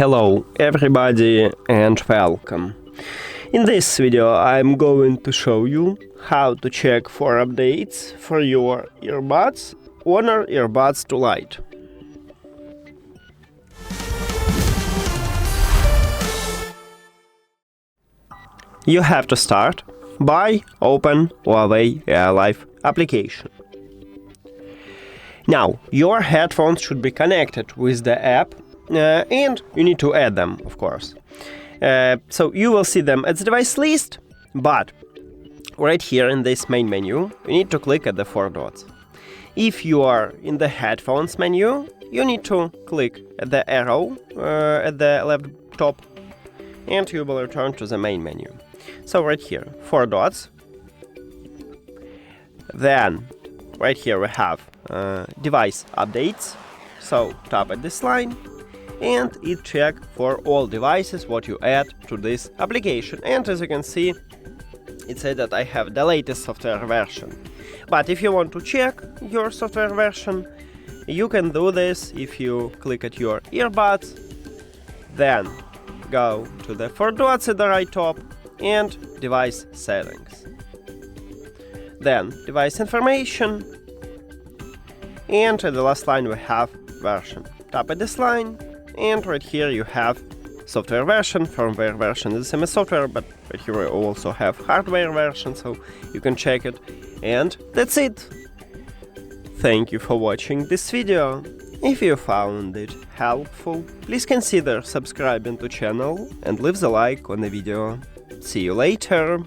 Hello everybody and welcome. In this video I'm going to show you how to check for updates for your earbuds, HONOR Earbuds to Lite. You have to start by open Huawei Life application. Now, your headphones should be connected with the app and you need to add them, of course. So you will see them at the device list, but right here in this main menu, you need to click at the 4 dots. If you are in the headphones menu, you need to click at the arrow at the left top and you will return to the main menu. So right here, 4 dots. Then right here we have device updates. So tap at this line and it check for all devices what you add to this application. And as you can see, it said that I have the latest software version. But if you want to check your software version, you can do this if you click at your earbuds, then go to the 4 dots at the right top and device settings. Then device information, and at the last line we have version. Tap at this line and right here you have software version, firmware version is the same as software, but right here we also have hardware version, so you can check it. And that's it. Thank you for watching this video. If you found it helpful, please consider subscribing to channel and leave the like on the video. See you later!